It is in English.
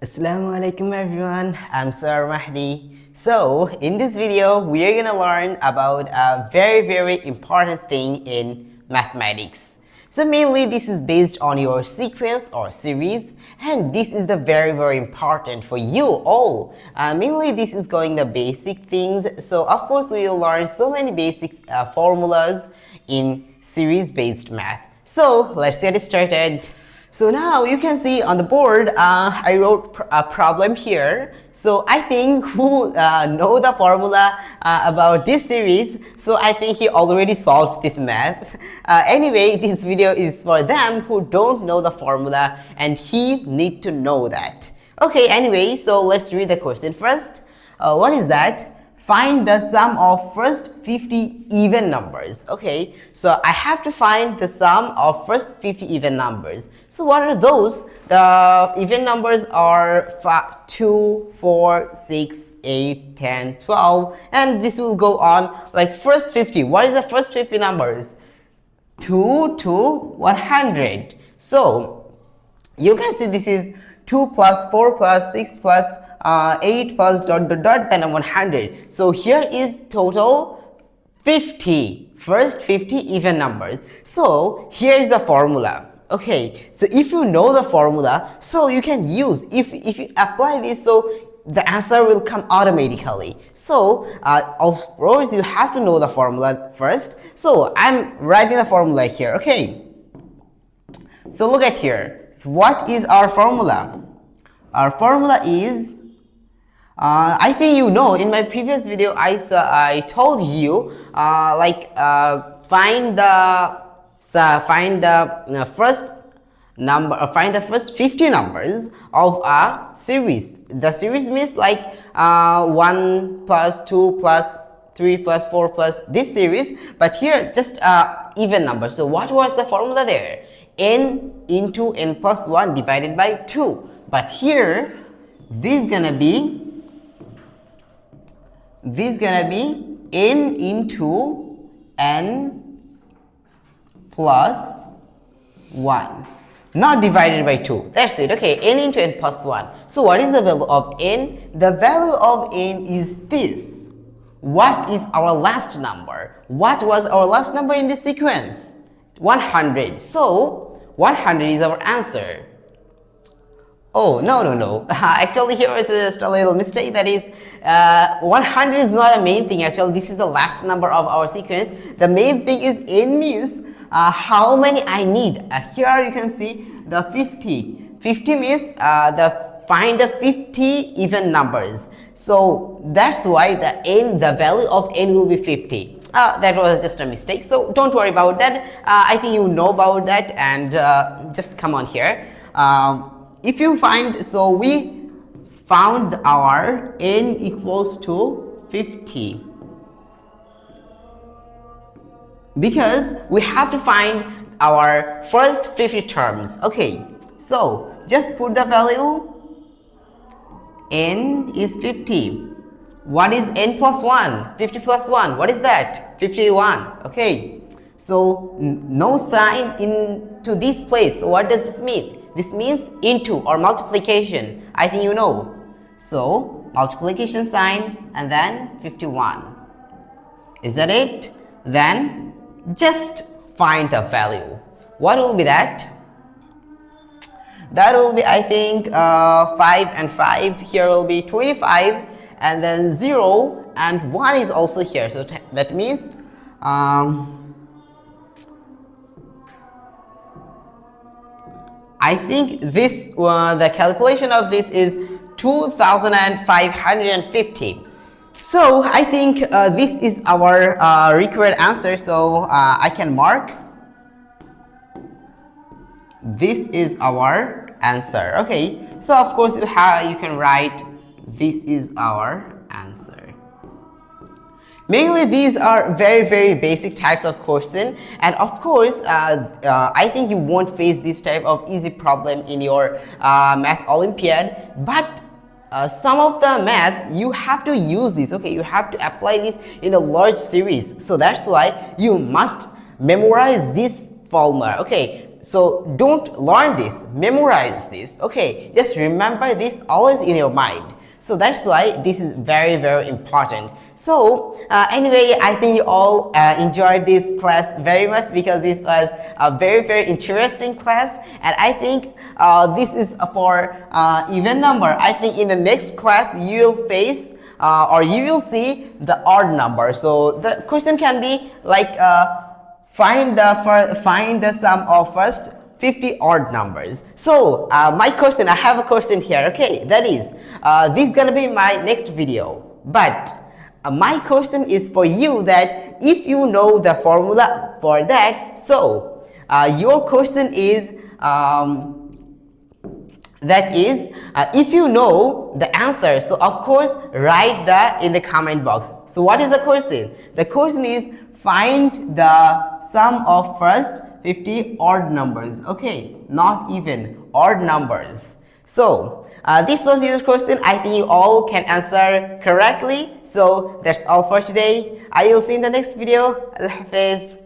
Assalamu alaikum everyone, I'm Sir Mahdi. So in this video we are gonna learn about a very important thing in mathematics. So mainly this is based on your sequence or series, and this is the very important for you all. Mainly this is going the basic things. So of course we will learn so many basic formulas in series based math. So let's get started. So now you can see on the board, I wrote a problem here. So I think who know the formula about this series, so I think he already solved this math. Anyway, this video is for them who don't know the formula and he need to know that. Okay, anyway, so let's read the question first. What is that? Find the sum of first 50 even numbers. Okay, so I have to find the sum of first 50 even numbers. So what are those? The even numbers are 2, 4, 6, 8, 10, 12, and this will go on like first 50. What is the first 50 numbers? 2 to 100. So you can see this is 2 plus 4 plus 6 plus 8 plus ... then 100. So here is total 50, first 50 even numbers. So here is the formula. Okay, so if you know the formula, so you can use, if you apply this, so the answer will come automatically. So of course you have to know the formula first. So I'm writing the formula here. Okay, so look at here. So what is our formula? Our formula is I think you know, in my previous video I told you find the first number, find the first 50 numbers of a series. The series means like 1 plus 2 plus 3 plus 4 plus this series, but here just even number. So what was the formula there? N into n plus 1 divided by 2. But here this is gonna be n into n plus 1, not divided by 2. That's it. Okay, n into n plus 1. So what is the value of n? The value of n is this. What is our last number? What was our last number in this sequence? 100. So 100 is our answer. Oh, no. Actually, here is just a little mistake. That is, 100 is not the main thing. Actually, this is the last number of our sequence. The main thing is n means how many I need. Here you can see the 50. 50 means find the 50 even numbers. So that's why the value of n will be 50. That was just a mistake. So don't worry about that. I think you know about that, and just come on here. If you find, so we found our n equals to 50 because we have to find our first 50 terms. Okay, so just put the value. N is 50. What is n plus 1? 50 plus 1. What is that? 51. Okay, so no sign into this place. So what does this mean? This means into or multiplication. I think you know. So multiplication sign and then 51. Is that it? Then just find the value. What will be that? That will be, I think, 5 and 5. Here will be 25, and then 0 and 1 is also here. So that means I think this the calculation of this is 2550. So I think this is our required answer. So I can mark this is our answer. Okay, so of course you can write this is our answer. Mainly these are very basic types of question, and of course I think you won't face this type of easy problem in your Math Olympiad, but some of the math you have to use this. Okay, you have to apply this in a large series, so that's why you must memorize this formula. Okay, so don't learn this, memorize this. Okay, just remember this always in your mind. So that's why this is very, very important. So anyway, I think you all enjoyed this class very much, because this was a very, very interesting class. And I think this is for even number. I think in the next class you will face or you will see the odd number. So the question can be like find the sum of first 50 odd numbers. So my question, I have a question here. Okay, that is this is gonna be my next video, but my question is for you, that if you know the formula for that, so your question is that is if you know the answer, so of course write that in the comment box. So what is the question? The question is find the sum of first 50 odd numbers. Okay, not even, odd numbers. So this was your question. I think you all can answer correctly. So that's all for today. I will see you in the next video. Allah Hafiz.